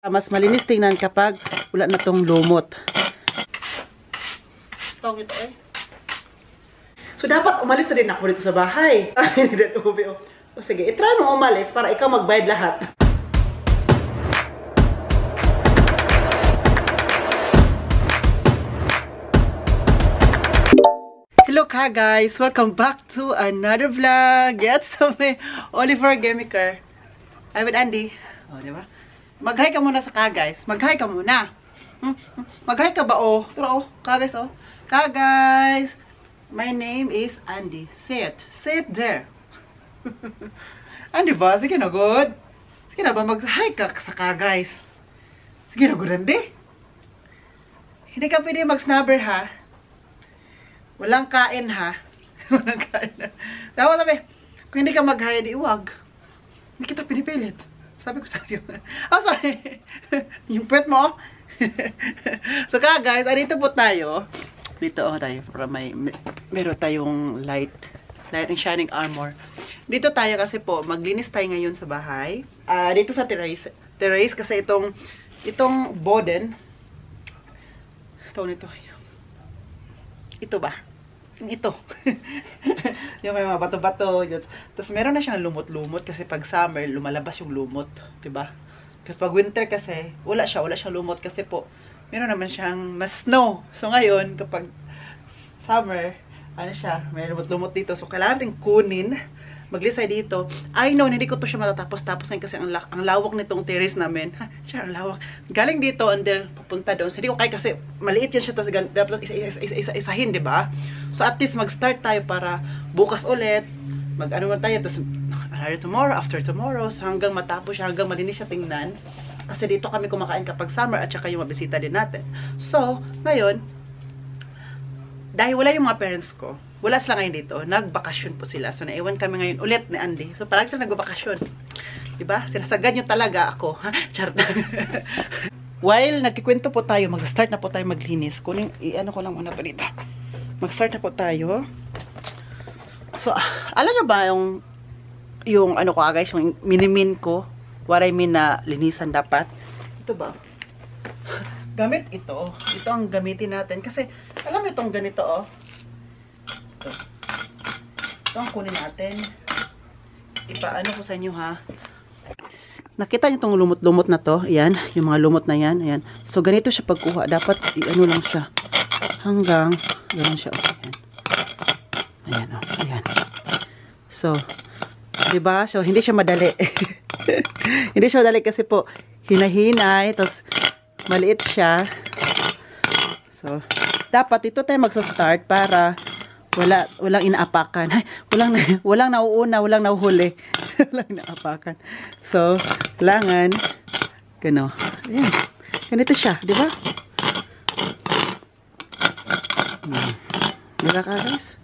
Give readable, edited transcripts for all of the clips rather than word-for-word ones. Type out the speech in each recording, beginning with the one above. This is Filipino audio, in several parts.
Mas malinis tingnan kapag wala na tong lumot. Tawag ito eh. So, dapat umalis na rin ako dito sa bahay. O sige, itry mo umalis para ikaw magbayad lahat. Hello ka guys! Welcome back to another vlog. Yes, so may Oliver Gamiker. I'm with Andy. O, diba? Mag-hi ka muna sa ka guys. Mag-hi ka muna. Mag-hi ka ba oh? Pero oh, ka guys oh. Ka guys. My name is Andy. Say it. Say it there. Andy ba? Sige na good. Sige na ba mag-hi ka sa ka guys. Sige na good Andy. Hindi ka pwede mag-snubber ha. Walang kain ha. Walang kain ha. Tapos sabi, kung hindi ka mag-hi, di iwag. Hindi kita pinipilit. Sabi ko sa iyo. Oh, sorry. Yung pet mo. So ka guys, dito po tayo. Dito tayo para meron tayong light and shining armor. Dito tayo kasi po maglinis tayo ngayon sa bahay. Dito sa terrace kasi itong boden. Nito. Ito ba? Ito. Yung may mga bato-bato. Tapos meron na siyang lumot-lumot kasi pag summer, lumalabas yung lumot. Diba? Kapag winter kasi, wala siyang lumot kasi po, meron naman siyang mas snow. So ngayon, kapag summer, ano siya, may lumot-lumot dito. So kailangan rin kunin, maglisay dito. I know, hindi ko to siya matatapos-tapos kasi ang lawak nitong terrace namin. Siya, ang lawak. Galing dito, and then papunta doon. So, hindi ko kaya kasi maliit yan siya, tapos dapat isa-isahin, diba? So, at least mag-start tayo para bukas ulit, mag-ano man tayo, tapos tomorrow, after tomorrow, so hanggang matapos siya, hanggang malinis siya tingnan. Kasi dito kami kumakain kapag summer, at saka yung mabisita din natin. So, ngayon, dahil wala yung mga parents ko, wala sila ngayon dito, nagbakasyon po sila. So, naiwan kami ngayon ulit ni Andy. So, palagi sila nagbakasyon. Diba? Sinasagad nyo talaga ako. Char. While nagkikwento po tayo, mag-start na po tayo maglinis. Kuning, ano ko lang muna pa dito. Mag-start na po tayo. So, alam nyo ba yung ano ko guys, yung minimin ko, what I mean na linisan dapat? Ito ba? Gamit ito. Ito ang gamitin natin. Kasi, alam mo itong ganito oh. Ito ang kunin natin. Ipaano ko sa inyo ha. Nakita niyo itong lumot-lumot na to. Ayan, yung mga lumot na yan. Ayan. So, ganito siya pagkuha. Dapat, i-ano lang siya. Hanggang, gano'n siya. Ayan. Ayan, oh. Ayan. So, diba? So, hindi siya madali. Hindi siya madali kasi po, hinahinay. Tapos, maliit siya. So, dapat ito tayo magsa-start para walang inaapakan. Ay, walang nauuna, walang nauhuli. Walang inaapakan. So, kailangan gano. Ayan. Ganito siya, di ba? Di ba ka, guys?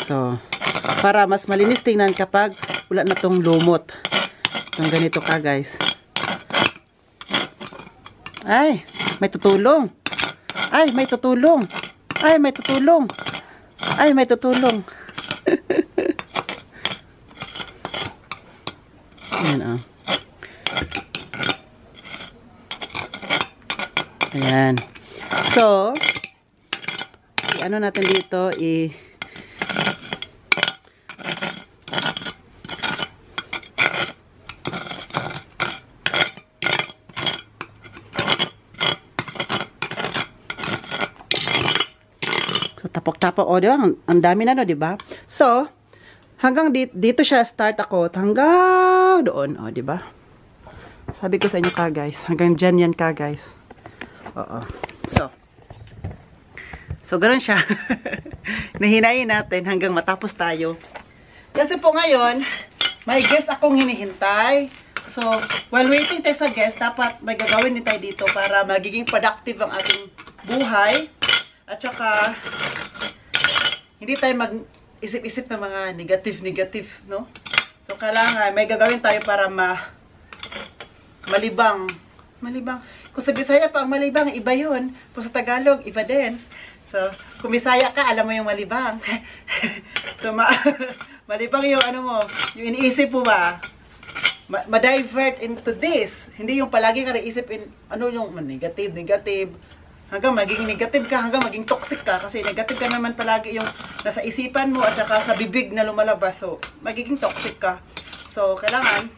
So, para mas malinis tingnan kapag wala na tong lumot. Ang ganito ka guys. Ay, may tutulong. Ay, may tutulong. Ay, may tutulong. Ay, may tutulong. Ayan oh. Ayan. So, ano natin dito tapok-tapok. O, diba? Ang dami na, no, diba? So, hanggang dito siya start ako. Hanggang doon. O, diba? Sabi ko sa inyo ka, guys. Hanggang dyan yan ka, guys. Oo. So, ganoon siya. Nahinayin natin hanggang matapos tayo. Kasi po ngayon, may guest akong hinihintay. So, while waiting tayo sa guest, dapat may gagawin din tayo dito para magiging productive ang ating buhay. At saka, hindi tayo mag-isip-isip ng mga negative, no? So, kailangan, may gagawin tayo para malibang. Kung sa Bisaya pa, malibang, iba yun. Kung sa Tagalog, iba din. So, kung Bisaya ka, alam mo yung malibang. So, malibang yung ano mo, yung iniisip mo ba? Ma-divert into this. Hindi yung palagi ka naisip in, ano yung negative, hanggang maging negative ka, hanggang maging toxic ka, kasi negative ka naman palagi yung nasa isipan mo at saka sa bibig na lumalabas. So, magiging toxic ka. So, kailangan,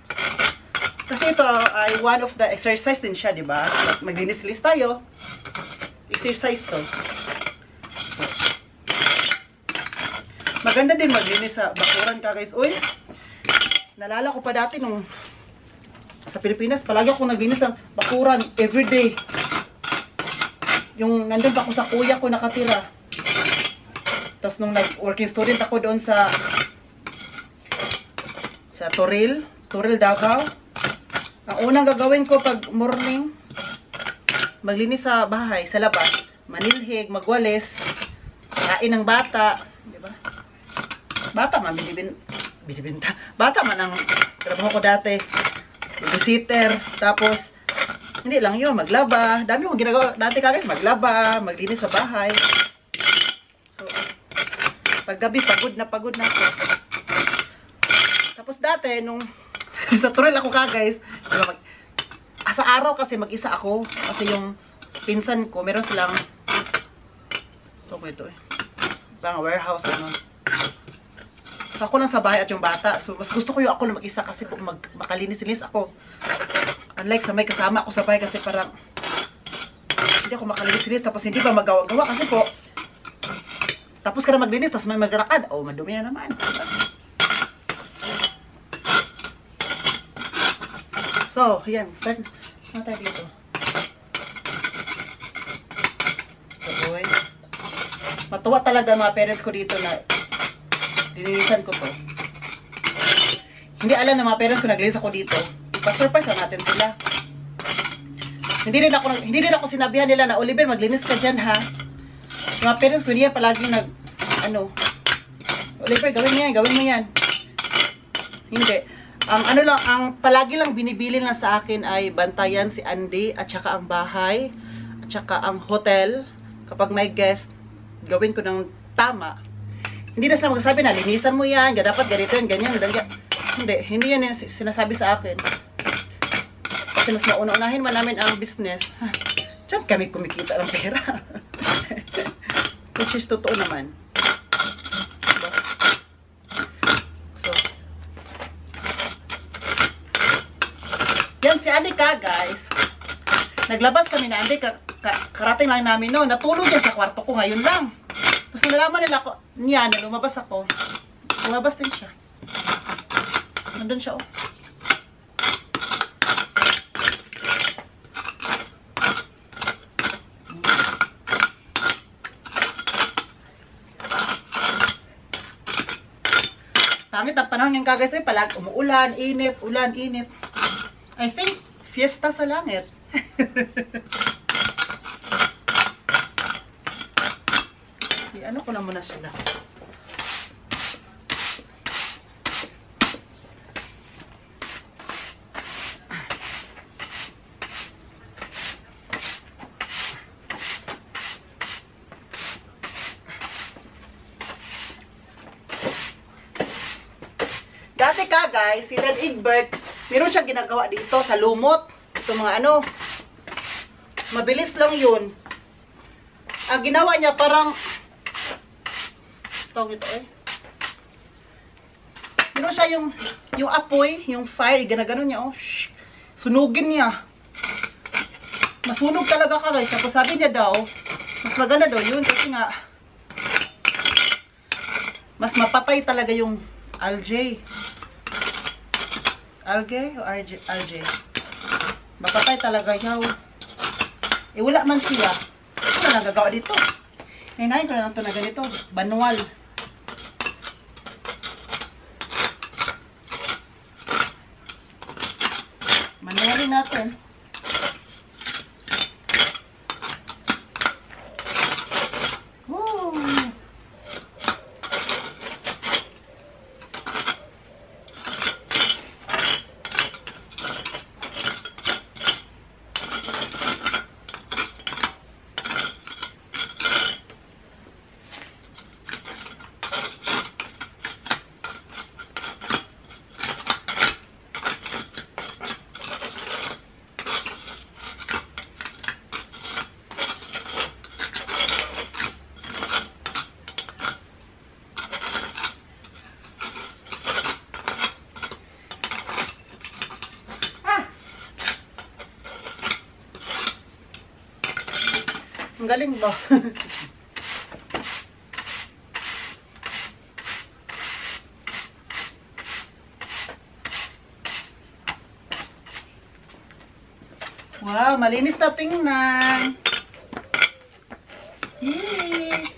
kasi ito ay one of the exercise din siya, di ba? Maglinis-lis tayo. Exercise to. So, maganda din maglinis sa bakuran ka, guys. Uy, nalala ko pa dati nung sa Pilipinas, palagi ako naglinis ng bakuran everyday. Yung nandun pa ako sa kuya ko nakatira. Tapos nung nag-working student ako doon sa Toril Davao. Ang unang gagawin ko pag morning, maglinis sa bahay, sa labas, manilhig, magwalis, kain ng bata, di ba? Bata man, binibinta. Bata man ang trabaho ko dati. Babysitter, tapos hindi lang yun, maglaba. Dami kong ginagawa dati kagad, maglaba, maglinis sa bahay. So, paggabi, pagod na ako. Tapos dati, nung sa Toril ako guys, sa araw kasi mag-isa ako. Kasi yung pinsan ko, meron silang, ito eh, parang warehouse, ano. So, ako lang sa bahay at yung bata. So, mas gusto ko yung ako lang mag-isa kasi makalinis-linis ako. Unlike sa may kasama ako sa bahay kasi parang hindi ako makalinis-linis tapos hindi pa magawa-gawa kasi po tapos ka na maglinis tapos may magrakad. Oh, madumi na naman. So, yan. Start na tayo dito. So, boy. Matuwa talaga mga parents ko dito na dininisan ko to. Hindi alam ng mga parents ko naglinis ako dito. Pa-surprise na natin sila. Hindi rin ako sinabihan nila na Oliver, maglinis ka dyan ha. Mga parents ko niya palagi Oliver, gawin mo yan. Hindi. Ang palagi lang binibili lang sa akin ay bantayan si Andy at saka ang bahay at saka ang hotel. Kapag may guest, gawin ko ng tama. Hindi na sila magsasabi na linisan mo yan, dapat ganito yan, ganyan. Hindi yan yung sinasabi sa akin. Kasi mas mauna-unahin man namin ang business. Diyan kami kumikita ng pera. Which is totoo naman. Diba? So, yan si Anika guys. Naglabas kami na Andy. Karating lang namin no. Natulog yan sa kwarto ko ngayon lang. Tapos nalaman nila niya na lumabas ako. Lumabas din siya. Nandun siya oh. Pangit ang panahon yung guys eh, palag umuulan, init, ulan, init. I think fiesta sa langit. Ano ko na muna sila. Dati guys, si Dad Egbert, meron siyang ginagawa dito sa lumot. Ito mga mabilis lang yun. Ang ginawa niya parang tawag ito eh. Meron siya yung apoy, yung fire, ganagano niya oh. Sunugin niya. Masunog talaga guys. Tapos sabi niya daw, mas maganda daw yun kasi nga mas mapatay talaga yung algae. Algae o algae? Mapatay talaga yaw. Eh wala man siya. Ito na nagagawa dito. Hinahin ko na lang ito na ganito. Manual. Manualin natin. Woo! galing ba? Wow, malinis na tingnan. Yay!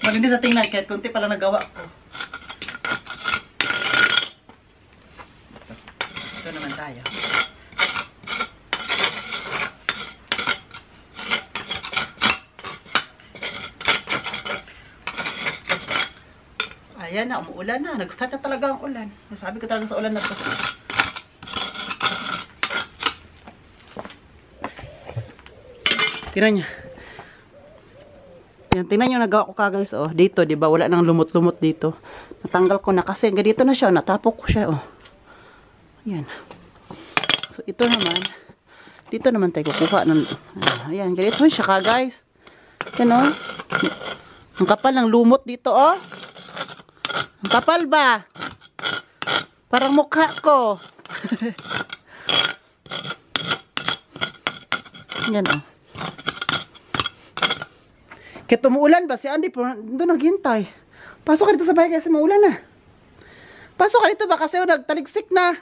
Malinis na tingnan, kahit kunti pala nagawa ko. Ito naman tayo. Ayan na, umuulan na. Nag-start na talaga ang ulan. Nasabi ko talaga sa ulan na to. Tingnan nyo. Yan, tingnan nyo nagawa ko guys. Oh, dito, di ba? Wala nang lumot-lumot dito. Natanggal ko na kasi. Ganito na siya. Natapok ko siya. Oh. Yan. So, ito naman. Dito naman tayo kukuha. Ayan, ganito siya guys. Yan oh. Ang kapal ng lumot dito oh. Ang kapal ba? Parang mukha ko. Yan oh. Kaya tumuulan ba? Si Andy po doon naghintay. Pasok ka dito sa bahay kasi maulan na. Pasok ka dito ba kasi nagtaligsik na.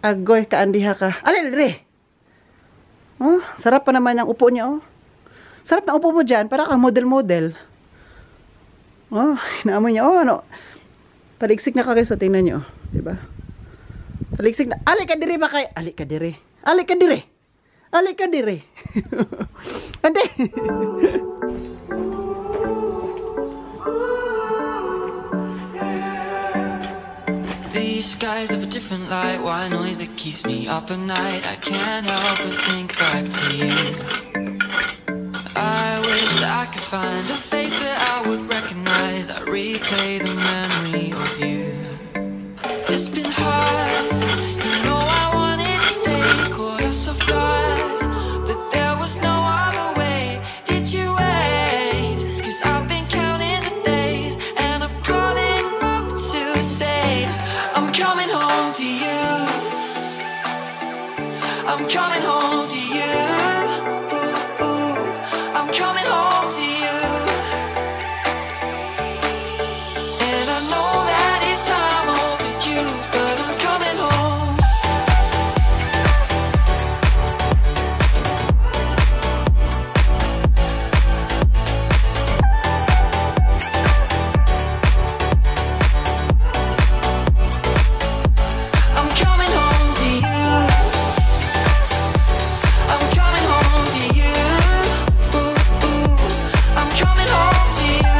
Agoy ka Andy ha ka. Alilre. Oh, sarap pa naman ang upo niya oh. Sarap na upo mo dyan. Para kang model-model. Oh, inaamoy niya. Oh, ano. Taligsik na ka guys. So, tingnan niyo. Diba? Taligsik na. Alik ka diri ba kay? Alik ka diri. Alik ka diri. Alik ka diri. Ande. These skies have a different light. Why noise that keeps me up at night? I can't help but think back to you. I wish that I could find a face that I would recognize. I replay the memory of you. It's been hard, you know I wanted to stay, caught us off guard, but there was no other way. Did you wait? 'Cause I've been counting the days, and I'm calling up to say I'm coming home to you. I'm coming home to you. I'm coming home to you. And I know that it's time overdue, but I'm coming home. I'm coming home to you. I'm coming home to you. I'm coming home to you.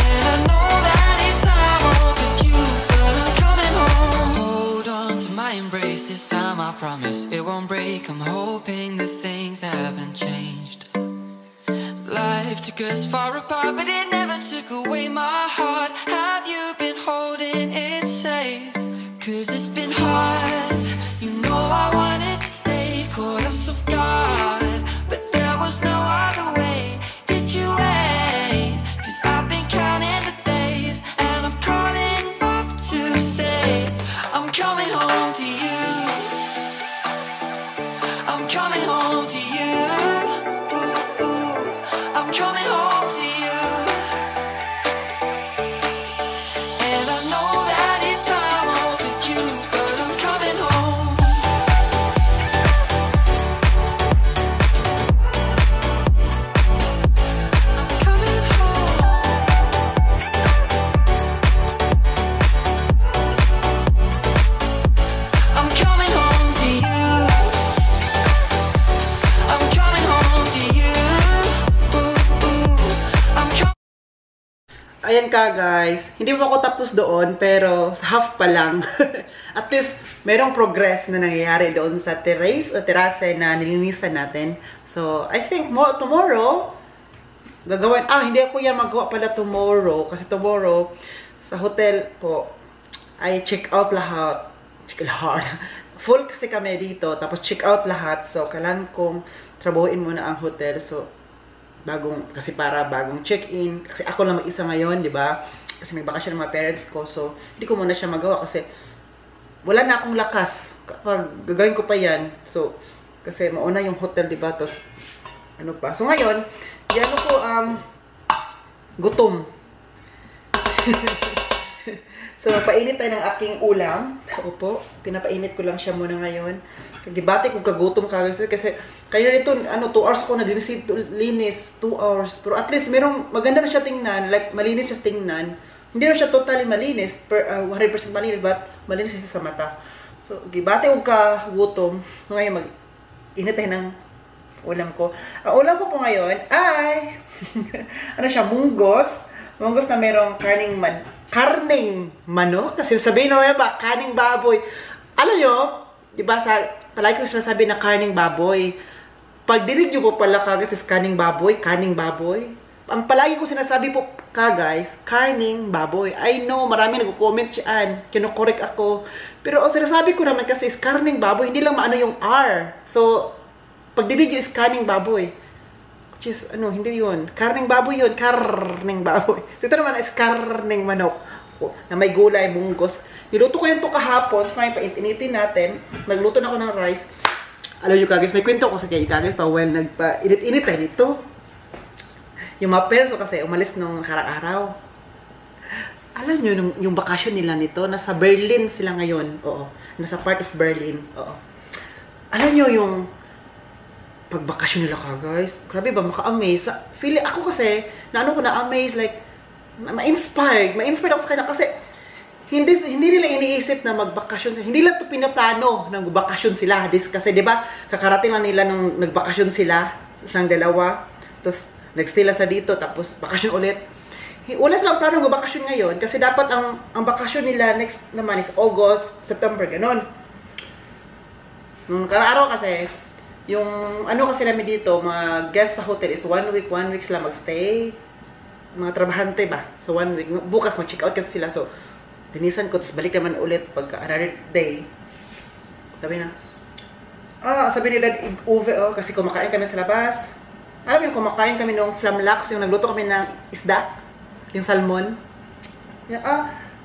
And I know that it's time overdue, but I'm coming home. Hold on to my embrace this time, I promise it won't break. I'm hoping that things haven't changed. Life took us far apart, but it never took away my heart. Have you been holding it safe? 'Cause it's been hard, you know I wanted to stay, caught us off guard, but there was no other way. Did you wait? 'Cause I've been counting the days, and I'm calling up to say I'm coming home to you. I'm coming home to you. I'm coming home to you. And I know that it's time overdue, but I'm coming home. Coming home. I'm coming home to you. I'm coming home to you. I'm coming. Ayan ka guys. Hindi pa ako tapos doon, pero sa half pa lang. At least, merong progress na nangyayari doon sa terrace o terase na nilinisan natin. So, I think tomorrow, gagawin, hindi ako yan magawa pala tomorrow. Kasi tomorrow, sa hotel po, ay check out lahat. Check lahat. Full kasi kami dito. Tapos check out lahat. So, kailangan kong trabuhin muna ang hotel. So, kasi para bagong check-in. Kasi ako lang mag-isa ngayon, di ba? Kasi may bakasyon ng mga parents ko. So, hindi ko muna siya magawa kasi wala na akong lakas kapag gagawin ko pa yan. So, kasi mauna yung hotel, diba? Tapos, ano pa. So, ngayon, yan ko, gutom. So, painit tayo ng aking ulam. Opo, pinapainit ko lang siya muna ngayon. Gibati ko kagutom kagad. Kasi, kaya dito, 2 hours ako linis, 2 hours. Pero at least, merong, maganda na siya tingnan. Like, malinis siya tingnan. Hindi na siya totally malinis, 100% malinis, but malinis siya sa mata. So, gibati ko kagutom. Ngayon, mag-init tayo ng ulam ko. Ang ulam ko po ngayon ay, ano siya, munggos. Munggos na merong karning manok. Kasi sabihin naman ba, karning baboy. Alam nyo, di ba, palagi ko sinasabi na karning baboy. Pag dinig nyo po pala kagad is karning baboy. Ang palagi ko sinasabi po guys, karning baboy. I know, marami nag-comment siyan. Kino-correct ako. Pero ang sinasabi ko naman kasi is karning baboy. Hindi lang maano yung R. So, pag dinig nyo is karning baboy. Which is, hindi yun. Karning baboy yun. Karning baboy. So, ito naman is karning manok. Na may gulay, munggos. Niluto ko yan to kahapon. So, ngayon, painit-initin natin. Nagluto na ako ng rice. Alam nyo guys, may kwento ko sa kayo guys. While nagpa-init-init tayo dito. Yung mga parents ko kasi umalis nung nakarang araw. Alam nyo, yung bakasyon nila nito, nasa Berlin sila ngayon. Oo. Nasa part of Berlin. Oo. Alam nyo yung pagbakasyon nila ka, guys. Grabe ba, maka-amaze. Feeling ako kasi, na-amaze, like, ma-inspired. Ma-inspired ako sa kanila kasi, hindi nila iniisip na magbakasyon sila. Hindi lang ito pinaplano na magbakasyon sila. Kasi, di ba, kakarating lang nila nung nagbakasyon sila, isang dalawa. Tapos, nag-stay lang sa dito, tapos bakasyon ulit. Wala silang plano magbakasyon ngayon kasi dapat ang bakasyon nila next naman is August, September, ganon. Nung araw kasi, yung kasi namin dito, mga guests sa hotel is 1 week sila magstay. Mga trabahante ba? So 1 week. Bukas mag-check out kasi sila. So, linisan ko, tapos balik naman ulit pag another day. Sabi ni Dad Uwe, kasi kumakain kami sa labas. Alam yung kumakain kami nung flamlax, yung nagluto kami ng isda, yung salmon.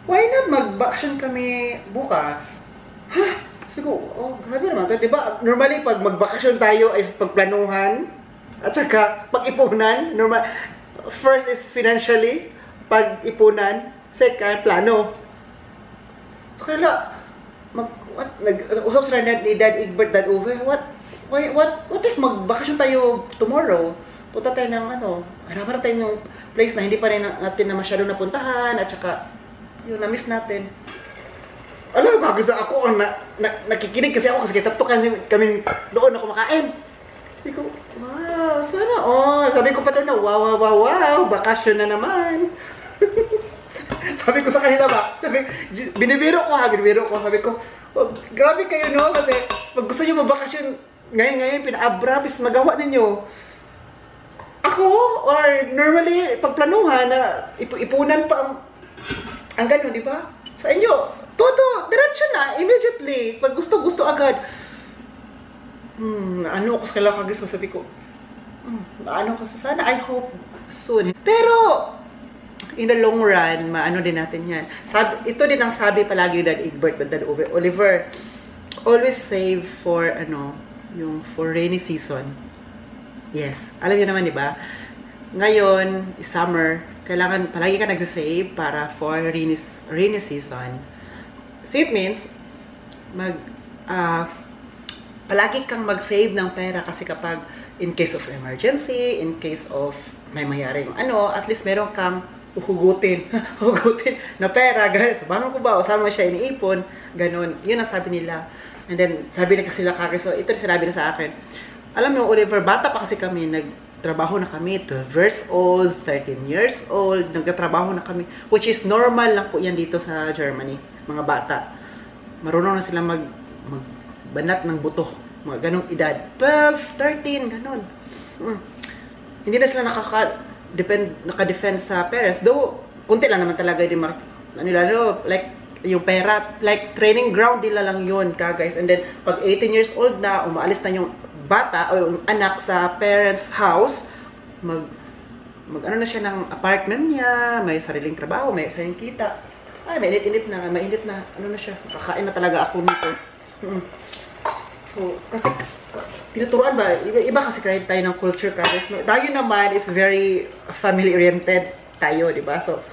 Why not mag-bakasyon kami bukas? Sabi ko, grabe naman ito. Diba, normally pag mag-bakasyon tayo is pagplanuhan, at saka pag-ipunan. First is financially, pag-ipunan. Second, plano. So, kaya nag-usap sila ni Dad Egbert, Dad Uwe, what if magbakasyon tayo tomorrow? Punta tayo ng harapan tayo ng place na hindi pa rin natin na masyado napuntahan at saka yun, na-miss natin. Alam mo, gusto ako nakikinig kasi tatlo kasi kami doon na kumakain. Sabi ko, wow, sana sabi ko pa doon na, wow, bakasyon na naman. Sabi ko sa kanila binibiro ko, sabi ko, grabe kayo no, kasi pag gusto nyo mabakasyon, ngayon, pina-abrabis magawa ninyo. Ako, or normally, pagplanuhan na ipunan pa ang gano'n, di ba? Sa inyo, todo, diretso na, immediately. Pag gusto agad. Ako sa kailangan kagis ko, sabi ko, kasi sana, I hope soon. Pero, in the long run, maano din natin yan. Ito din ang sabi palagi ni Dad Egbert, Dad Oliver, always save for, yung for rainy season. Yes. Alam niyo naman, di ba? Ngayon, summer, kailangan, palagi ka nagsasave para for rainy season. So, it means, palagi kang mag-save ng pera kasi kapag, in case of emergency, in case of may mayari at least meron kang hugutin na pera, guys. Paano ko ba? O saan mo siya iniipon? Ganon. Yun ang sabi nila. And then, sabi na kasi sila kaki. So, ito sinabi na sa akin. Alam mo, Oliver, bata pa kasi kami. Nagtrabaho na kami. 12 years old, 13 years old. Nagtatrabaho na kami. Which is normal lang po yan dito sa Germany. Mga bata. Marunong na sila magbanat ng buto. Mga ganong edad. 12, 13, ganon. Hindi na sila naka-defend sa parents. Though, kunti lang naman talaga din like, yung pera, like training ground nila lang yun guys. And then, pag 18 years old na, umaalis na yung bata o yung anak sa parents' house, na siya ng apartment niya, may sariling trabaho, may sariling kita. Ay, mainit-init na. Mainit na. Ano na siya? Kakain na talaga ako nito. So, kasi, tinuturuan ba? Iba kasi kahit tayo ng culture guys. No? Tayo naman is very family-oriented tayo, di ba? So,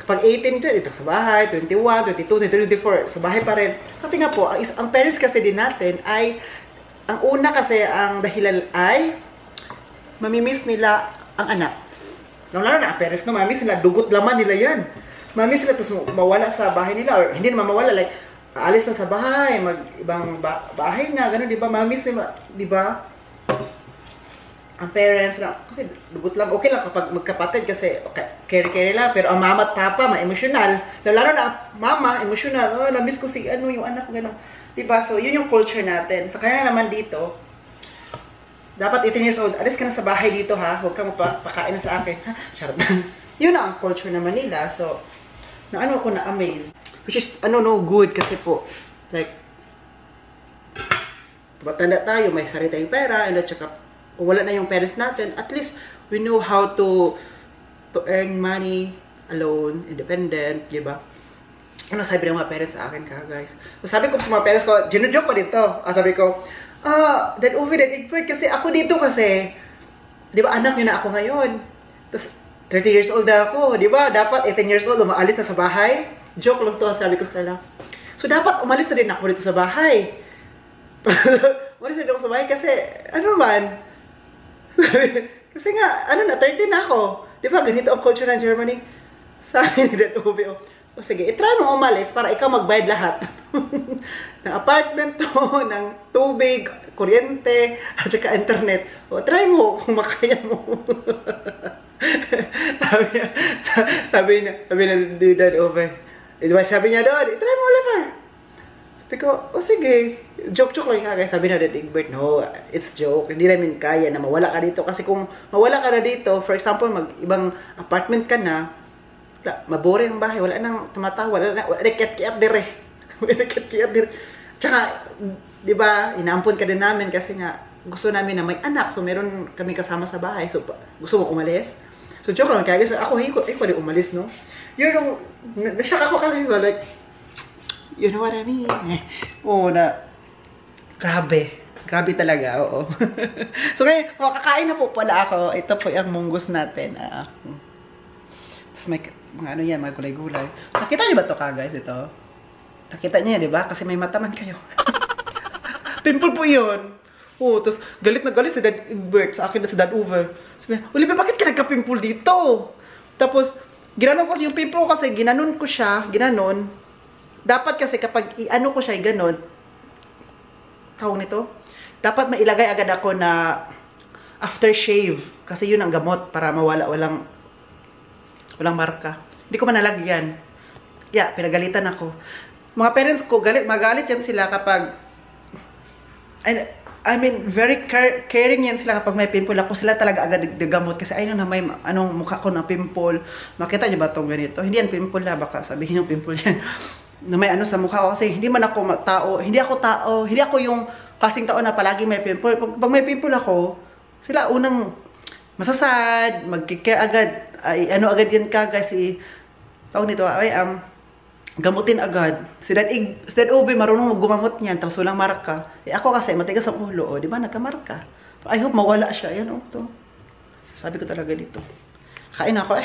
kapag 18 dyan, ito sa bahay, 21, 22, 23, 24, sa bahay pa rin. Kasi nga po, ang parents kasi din natin ay, ang una kasi, ang dahilan ay, mamimiss nila ang anak. Lalo na, parents no, mamimiss nila, dugot laman nila yan. Mamimiss nila, tapos mawala sa bahay nila, or hindi naman mawala, like, aalis na sa bahay, mag-ibang bahay na, gano'n, di ba? Mamimiss nila, di ba? Ang parents na, kasi dugot lang, okay lang kapag magkapatid kasi okay, carry lang, pero ang mama at papa, ma-emosyonal. Lalo na, mama, emosyonal, oh, namiss ko si ano, yung anak ko, gano'n. Diba? So, yun yung culture natin. Sa kanila naman dito, dapat 18 years old, alis ka na sa bahay dito ha, huwag kang mapakain na sa akin. Ha? Charot. Yun na ang culture naman nila. So, ano ako na-amaze. Which is, no, good kasi po, like, tumatanda tayo, may sarili tayong pera, and at saka, wala na yung parents natin, at least we know how to earn money alone, independent, di ba? Ano sabi ng mga parents sa akin guys? So, sabi ko sa mga parents ko, ginujoke ko dito. Sabi ko, that over that Igford, kasi ako dito kasi, di ba anak nyo na ako ngayon. Tapos, 30 years old na ako, di ba? Dapat 18 years old, umaalis na sa bahay. Joke lang to, sabi ko sa kanila. So, dapat umalis na rin ako dito sa bahay. Umalis na rin ako sa bahay kasi, ano man, kasi nga, 30 na ako. Di ba, ganito ang culture ng Germany. Sabi ni Dad Uwe, o sige, itry mo umalis para ikaw magbayad lahat. Ng apartment to, ng tubig, kuryente, at saka internet. O, try mo kung makaya mo. sabi niya ni Dad Uwe. Sabi niya doon, itry mo, Oliver. Sabi ko, o sige, joke lang guys. Sabi na Dad Egbert, no, it's joke. Hindi namin kaya na mawala ka dito. Kasi kung mawala ka na dito, for example, mag-ibang apartment ka na, mabore ang bahay, wala nang tumatawa, wala na kiat-kiat dire. Wala kiat-kiat dire. Tsaka, di ba, inaampon ka din namin kasi nga, gusto namin na may anak. So, meron kami kasama sa bahay. So, gusto mo umalis? So, joke lang kaya. So, ako rin umalis, no? Yun, nashock ako kami. Like, you know what I mean? Oo, grabe. Grabe talaga, oo. So, ngayon, kakain na po pala ako. Ito po yung munggos natin. Tapos may, mga ano yan, mga gulay-gulay. Nakita niyo ba ito guys? Ito? Nakita niyo yan, di ba? Kasi may mataman kayo. Pimple po yun. Oo, tapos galit na galit si Dad Egbert sa akin at si Dad Uwe. Sabi niya, Oliver, bakit ka nagka-pimple dito? Tapos, ginanon ko yung pimple kasi ginanon ko siya, ginanon. Dapat kasi kapag i-ano ko siya, ganon, tawag nito, dapat mailagay agad ako na aftershave. Kasi yun ang gamot para mawala, walang marka. Hindi ko man nalagyan. Yeah, pinagalitan ako. Mga parents ko, magalit yan sila kapag, I mean, very caring yan sila kapag may pimple ako. Sila talaga agad gamot kasi ayun na may mukha ko na pimple. Makita niyo ba itong ganito? Hindi yan pimple na, baka sabihin yung pimple yan. Na may sa mukha ko kasi hindi man ako tao, hindi ako yung kasing tao na palagi may pimple. Pag may pimple ako, sila unang masasad, mag-care agad, ay agad yan kasi tawag nito, gamutin agad. Si Dad Uwe marunong gumamot niyan, tapos walang marka. Ako kasi matigas ang ulo, di ba, nagkamarka. I hope mawala siya. Yan to. Sabi ko talaga dito. Kain ako